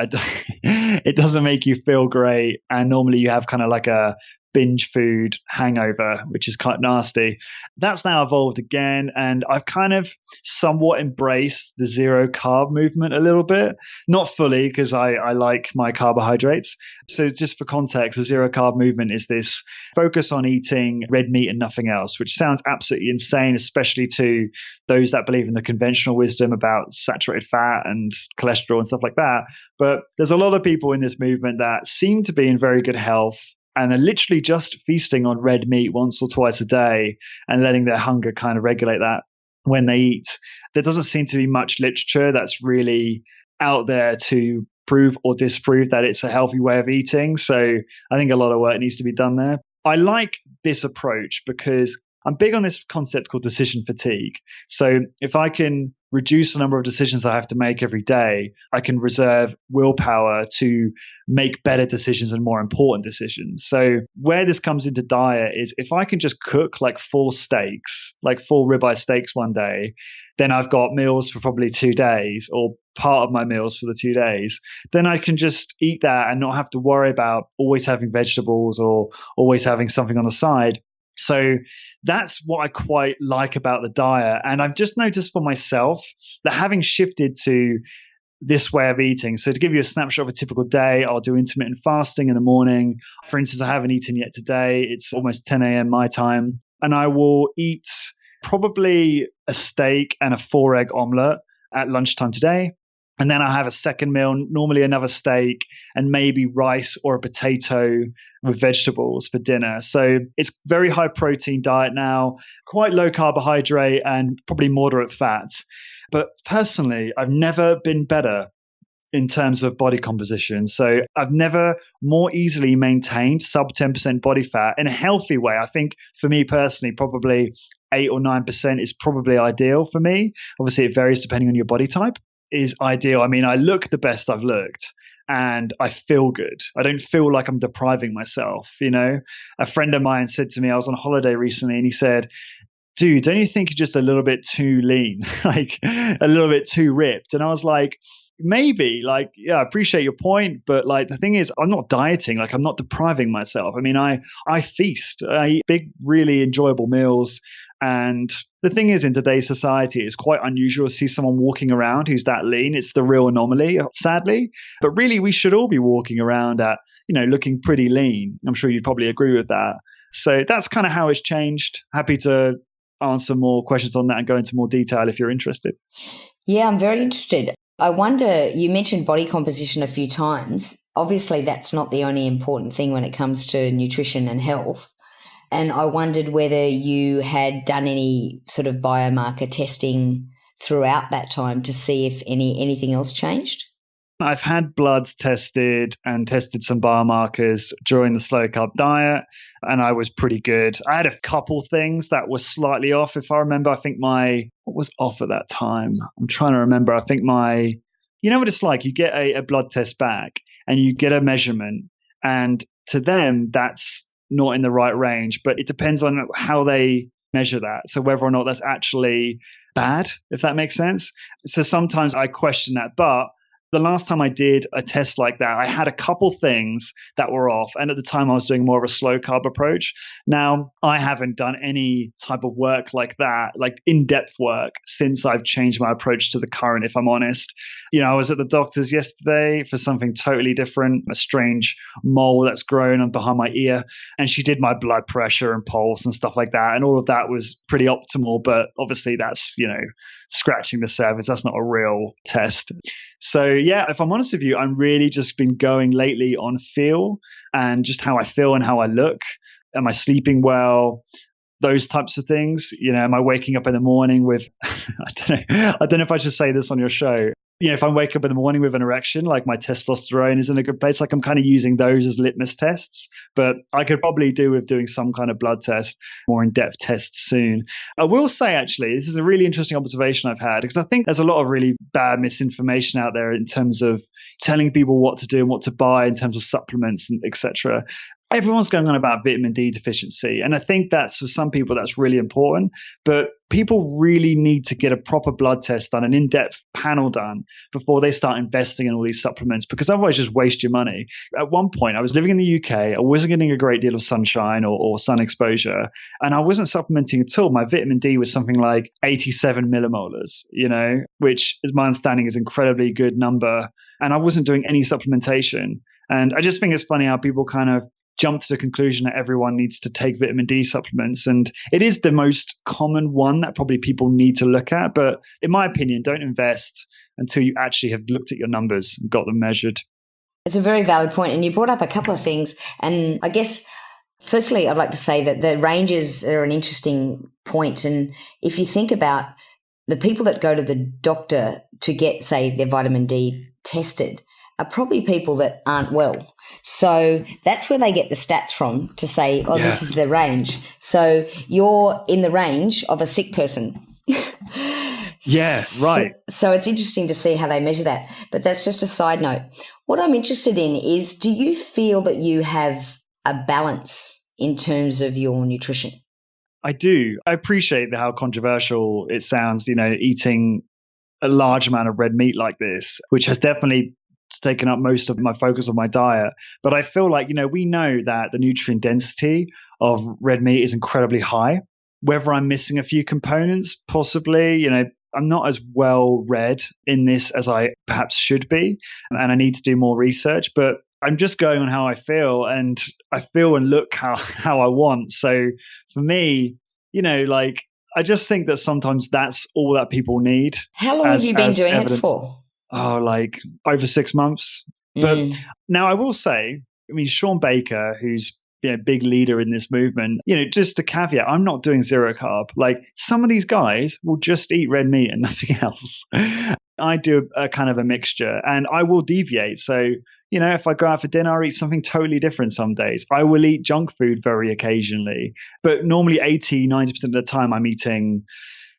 It doesn't make you feel great. And normally you have kind of like a binge food hangover, which is quite nasty. That's now evolved again. And I've kind of somewhat embraced the zero carb movement a little bit, not fully because I like my carbohydrates. So just for context, the zero carb movement is this focus on eating red meat and nothing else, which sounds absolutely insane, especially to those that believe in the conventional wisdom about saturated fat and cholesterol and stuff like that. But there's a lot of people in this movement that seem to be in very good health and are literally just feasting on red meat once or twice a day and letting their hunger kind of regulate that when they eat. There doesn't seem to be much literature that's really out there to prove or disprove that it's a healthy way of eating. So I think a lot of work needs to be done there. I like this approach because I'm big on this concept called decision fatigue. So if I can reduce the number of decisions I have to make every day, I can reserve willpower to make better decisions and more important decisions. So where this comes into diet is if I can just cook like 4 steaks, like 4 ribeye steaks one day, then I've got meals for probably 2 days or part of my meals for the 2 days. Then I can just eat that and not have to worry about always having vegetables or always having something on the side. So that's what I quite like about the diet. And I've just noticed for myself that having shifted to this way of eating, so to give you a snapshot of a typical day, I'll do intermittent fasting in the morning. For instance, I haven't eaten yet today. It's almost 10 a.m. my time. And I will eat probably a steak and a 4-egg omelette at lunchtime today. And then I have a second meal, normally another steak and maybe rice or a potato with vegetables for dinner. So it's very high protein diet now, quite low carbohydrate and probably moderate fat. But personally, I've never been better in terms of body composition. So I've never more easily maintained sub 10% body fat in a healthy way. I think for me personally, probably 8 or 9% is probably ideal for me. Obviously, it varies depending on your body type. Is ideal. I mean, I look the best I've looked and I feel good. I don't feel like I'm depriving myself. A friend of mine said to me, I was on holiday recently, and he said, dude, don't you think you're just a little bit too lean, like a little bit too ripped? And I was like, maybe, like, yeah, I appreciate your point, but like the thing is, I'm not dieting, like I'm not depriving myself. I mean, I feast, I eat big, really enjoyable meals. And the thing is, in today's society, it's quite unusual to see someone walking around who's that lean. It's the real anomaly, sadly. But really, we should all be walking around at, looking pretty lean. I'm sure you'd probably agree with that. So that's kind of how it's changed. Happy to answer more questions on that and go into more detail if you're interested. Yeah, I'm very interested. I wonder, you mentioned body composition a few times. Obviously, that's not the only important thing when it comes to nutrition and health. And I wondered whether you had done any sort of biomarker testing throughout that time to see if anything else changed. I've had bloods tested and tested some biomarkers during the slow carb diet, and I was pretty good. I had a couple things that were slightly off. If I remember, I think what was off at that time? I'm trying to remember. I think you know what it's like? You get a blood test back and you get a measurement, and to them, that's not in the right range, but it depends on how they measure that. So whether or not that's actually bad, if that makes sense. So sometimes I question that, but the last time I did a test like that, I had a couple things that were off. And at the time, I was doing more of a slow carb approach. Now, I haven't done any type of work like that, like in-depth work, since I've changed my approach to the current, if I'm honest. I was at the doctor's yesterday for something totally different, a strange mole that's grown on behind my ear. And she did my blood pressure and pulse and stuff like that. And all of that was pretty optimal. But obviously, that's, scratching the surface. That's not a real test. So yeah, if I'm honest with you, I'm really just been going lately on feel and just how I feel and how I look. Am I sleeping well? Those types of things. Am I waking up in the morning with, I don't know if I should say this on your show. If I'm waking up in the morning with an erection, like my testosterone is in a good place, like I'm kind of using those as litmus tests, but I could probably do with doing some kind of blood test, more in-depth tests soon. I will say, actually, this is a really interesting observation I've had, because I think there's a lot of really bad misinformation out there in terms of telling people what to do and what to buy in terms of supplements and etc. Everyone's going on about vitamin D deficiency. And I think that's, for some people, that's really important. But people really need to get a proper blood test done, an in-depth panel done before they start investing in all these supplements, because otherwise just waste your money. At one point, I was living in the UK. I wasn't getting a great deal of sunshine or sun exposure, and I wasn't supplementing at all. My vitamin D was something like 87 millimolars, which, as my understanding, is an incredibly good number. And I wasn't doing any supplementation. And I just think it's funny how people kind of jump to the conclusion that everyone needs to take vitamin D supplements. And it is the most common one that probably people need to look at. But in my opinion, don't invest until you actually have looked at your numbers and got them measured. It's a very valid point. And you brought up a couple of things. And I guess, firstly, I'd like to say that the ranges are an interesting point. And if you think about the people that go to the doctor to get, say, their vitamin D tested, are probably people that aren't well. So that's where they get the stats from to say, This is the range. So you're in the range of a sick person. Yeah, right. So it's interesting to see how they measure that. But that's just a side note. What I'm interested in is, do you feel that you have a balance in terms of your nutrition? I do. I appreciate how controversial it sounds, eating a large amount of red meat like this, which has definitely taken up most of my focus on my diet. But I feel like, we know that the nutrient density of red meat is incredibly high. Whether I'm missing a few components, possibly, I'm not as well read in this as I perhaps should be. And I need to do more research, but I'm just going on how I feel, and I feel and look how I want. So for me, I just think that sometimes that's all that people need. How long have you been doing it for? like over 6 months. But now I will say, I mean, Sean Baker, who's big leader in this movement, just a caveat, I'm not doing zero carb. Like some of these guys will just eat red meat and nothing else. I do a kind of a mixture and I will deviate. So, if I go out for dinner, I'll eat something totally different some days. I will eat junk food very occasionally, but normally 80-90% of the time I'm eating,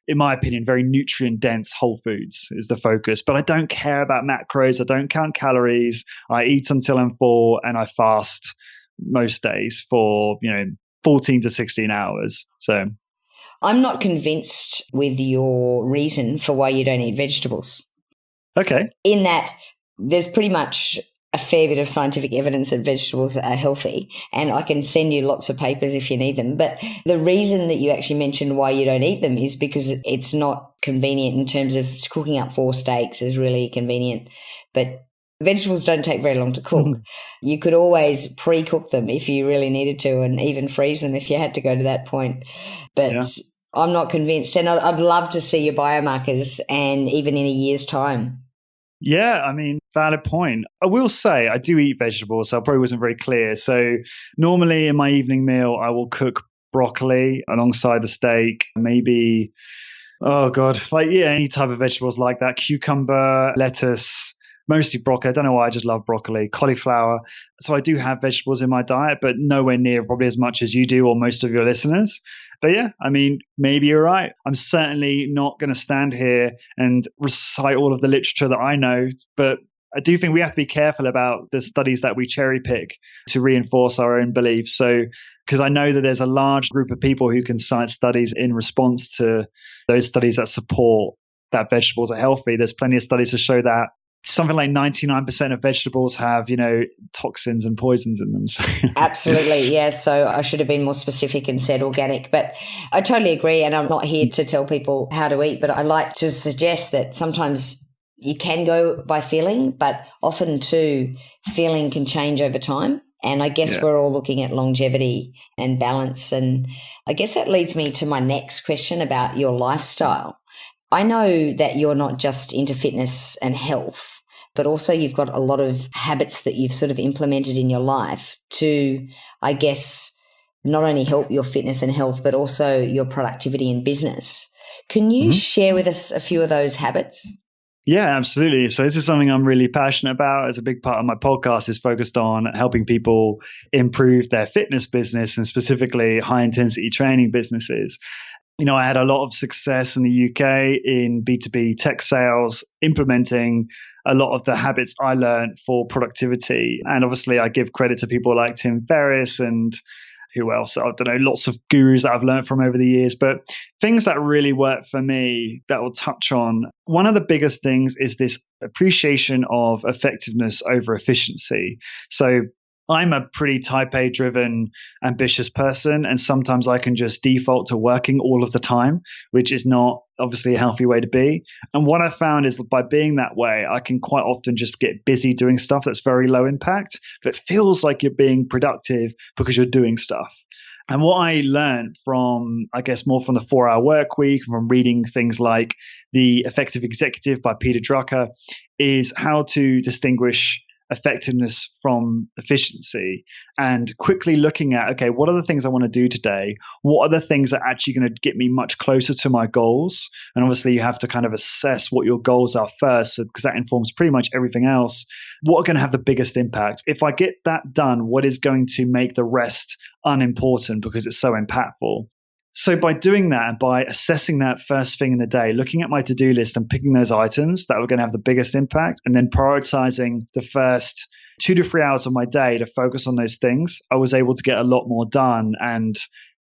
in my opinion, very nutrient dense whole foods is the focus. But I don't care about macros. I don't count calories. I eat until I'm full and I fast most days for, 14 to 16 hours. So I'm not convinced with your reason for why you don't eat vegetables. Okay. In that there's pretty much a fair bit of scientific evidence that vegetables are healthy, and I can send you lots of papers if you need them. But the reason that you actually mentioned why you don't eat them is because it's not convenient in terms of cooking up 4 steaks is really convenient. But vegetables don't take very long to cook. You could always pre-cook them if you really needed to, and even freeze them if you had to go to that point. But I'm not convinced. And I'd love to see your biomarkers, and even in a year's time. Yeah, I mean, valid point. I will say I do eat vegetables, so I probably wasn't very clear. So normally in my evening meal, I will cook broccoli alongside the steak, maybe, any type of vegetables like that, cucumber, lettuce, mostly broccoli. I don't know why, I just love broccoli, cauliflower. So I do have vegetables in my diet, but nowhere near probably as much as you do or most of your listeners. But yeah, I mean, maybe you're right. I'm certainly not going to stand here and recite all of the literature that I know, but I do think we have to be careful about the studies that we cherry pick to reinforce our own beliefs. So, because I know that there's a large group of people who can cite studies in response to those studies that support that vegetables are healthy. There's plenty of studies to show that something like 99% of vegetables have, toxins and poisons in them. So. Absolutely. Yeah. So I should have been more specific and said organic, but I totally agree. And I'm not here to tell people how to eat, but I like to suggest that sometimes you can go by feeling, but often too, feeling can change over time. And I guess we're all looking at longevity and balance. And I guess that leads me to my next question about your lifestyle. I know that you're not just into fitness and health, but also you've got a lot of habits that you've sort of implemented in your life to, I guess, not only help your fitness and health, but also your productivity in business. Can you share with us a few of those habits? Yeah, absolutely. So this is something I'm really passionate about. As a big part of my podcast is focused on helping people improve their fitness business and specifically high intensity training businesses. I had a lot of success in the UK in B2B tech sales, implementing a lot of the habits I learned for productivity. And obviously I give credit to people like Tim Ferriss and who else? I don't know, lots of gurus that I've learned from over the years, but things that really work for me that we'll touch on. One of the biggest things is this appreciation of effectiveness over efficiency. So I'm a pretty type A driven, ambitious person, and sometimes I can just default to working all of the time, which is not obviously a healthy way to be. And what I found is that by being that way, I can quite often just get busy doing stuff that's very low impact, but it feels like you're being productive because you're doing stuff. And what I learned from, I guess, more from the 4-Hour Work Week, from reading things like The Effective Executive by Peter Drucker, is how to distinguish effectiveness from efficiency and quickly looking at, okay, what are the things I want to do today? What are the things that are actually going to get me much closer to my goals? And obviously you have to kind of assess what your goals are first, because that informs pretty much everything else. What are going to have the biggest impact? If I get that done, what is going to make the rest unimportant because it's so impactful? So by doing that and by assessing that first thing in the day, looking at my to-do list and picking those items that were going to have the biggest impact, and then prioritizing the first 2 to 3 hours of my day to focus on those things, I was able to get a lot more done and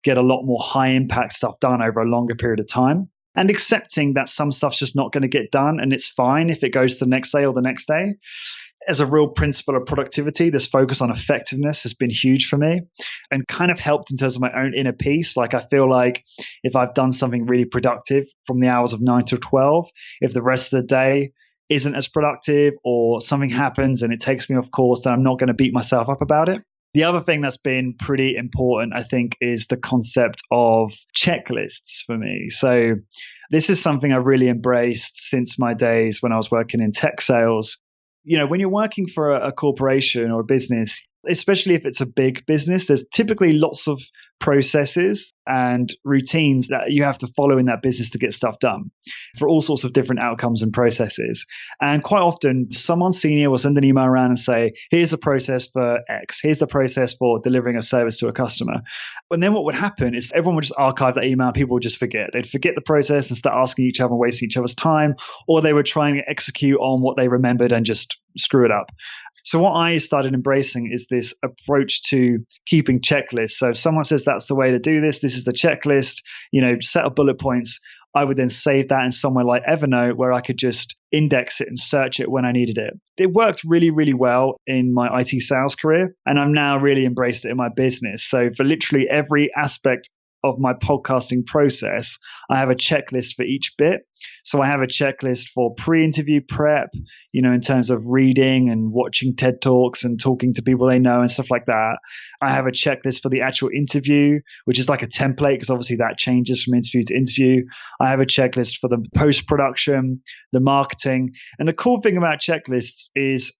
get a lot more high impact stuff done over a longer period of time. And accepting that some stuff's just not going to get done, and it's fine if it goes to the next day or the next day. As a real principle of productivity, this focus on effectiveness has been huge for me and kind of helped in terms of my own inner peace. Like I feel like if I've done something really productive from the hours of 9 to 12, if the rest of the day isn't as productive or something happens and it takes me off course, then I'm not going to beat myself up about it. The other thing that's been pretty important, I think, is the concept of checklists for me. So This is something I really embraced since my days when I was working in tech sales. When you're working for a corporation or a business, especially if it's a big business, there's typically lots of processes and routines that you have to follow in that business to get stuff done for all sorts of different outcomes and processes. And quite often, someone senior will send an email around and say, here's a process for X, here's the process for delivering a service to a customer. And then what would happen is everyone would just archive that email and people would just forget. They'd forget the process and start asking each other and wasting each other's time, or they would try and execute on what they remembered and just screw it up. So what I started embracing is this approach to keeping checklists. So if someone says that's the way to do this, this is the checklist, set of bullet points, I would then save that in somewhere like Evernote where I could just index it and search it when I needed it. It worked really, really well in my IT sales career, and I've now really embraced it in my business. So for literally every aspect of my podcasting process, I have a checklist for each bit. So I have a checklist for pre-interview prep, in terms of reading and watching TED Talks and talking to people they know and stuff like that. I have a checklist for the actual interview, which is like a template because obviously that changes from interview to interview. I have a checklist for the post-production, the marketing. And the cool thing about checklists is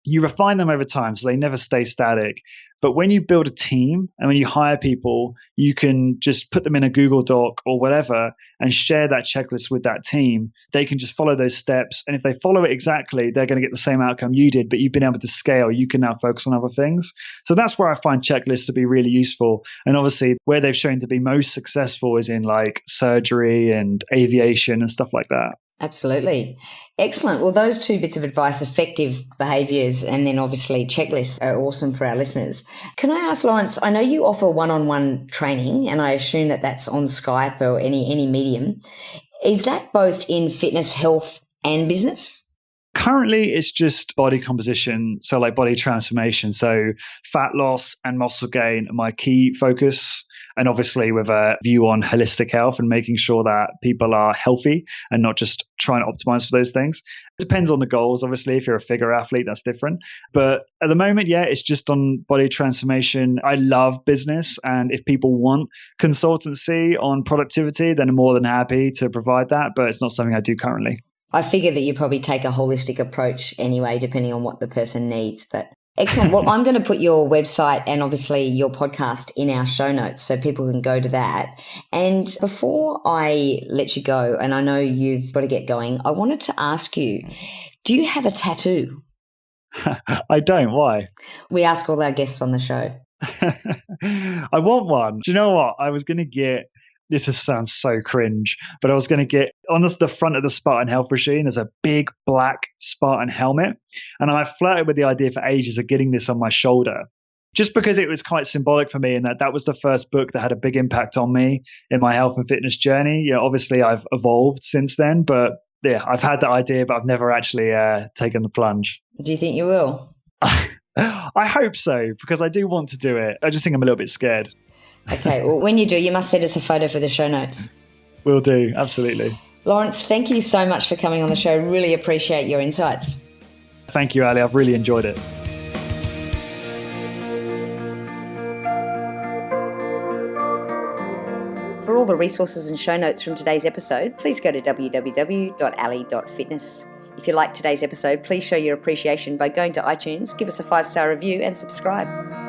you refine them over time, so they never stay static. But when you build a team and when you hire people, you can just put them in a Google Doc or whatever and share that checklist with that team. They can just follow those steps. And if they follow it exactly, they're going to get the same outcome you did, but you've been able to scale. You can now focus on other things. So that's where I find checklists to be really useful. And obviously where they've shown to be most successful is in like surgery and aviation and stuff like that. Absolutely. Excellent. Well, those two bits of advice, effective behaviours and then obviously checklists, are awesome for our listeners. Can I ask, Lawrence, I know you offer one-on-one training and I assume that that's on Skype or any medium. Is that both in fitness, health and business? Currently, it's just body composition, so like body transformation. So fat loss and muscle gain are my key focus. And obviously with a view on holistic health and making sure that people are healthy and not just trying to optimize for those things. It depends on the goals. Obviously, if you're a figure athlete, that's different. But at the moment, it's just on body transformation. I love business. And if people want consultancy on productivity, then I'm more than happy to provide that. But it's not something I do currently. I figure that you probably take a holistic approach anyway, depending on what the person needs. But excellent. Well, I'm going to put your website and obviously your podcast in our show notes so people can go to that. And before I let you go, and I know you've got to get going, I wanted to ask you, do you have a tattoo? I don't. Why? We ask all our guests on the show. I want one. Do you know what? I was going to get, sounds so cringe, but I was going to get on the front of the Spartan Health machine, there's a big black Spartan helmet. And I flirted with the idea for ages of getting this on my shoulder, just because it was quite symbolic for me. And that was the first book that had a big impact on me in my health and fitness journey. Obviously I've evolved since then, but I've had that idea, but I've never actually taken the plunge. Do you think you will? I hope so, because I do want to do it. I just think I'm a little bit scared. Okay, well, when you do, you must send us a photo for the show notes. Will do, absolutely. Lawrence, thank you so much for coming on the show. Really appreciate your insights. Thank you, Ali. I've really enjoyed it. For all the resources and show notes from today's episode, please go to www.ali.fitness. If you liked today's episode, please show your appreciation by going to iTunes, give us a 5-star review and subscribe.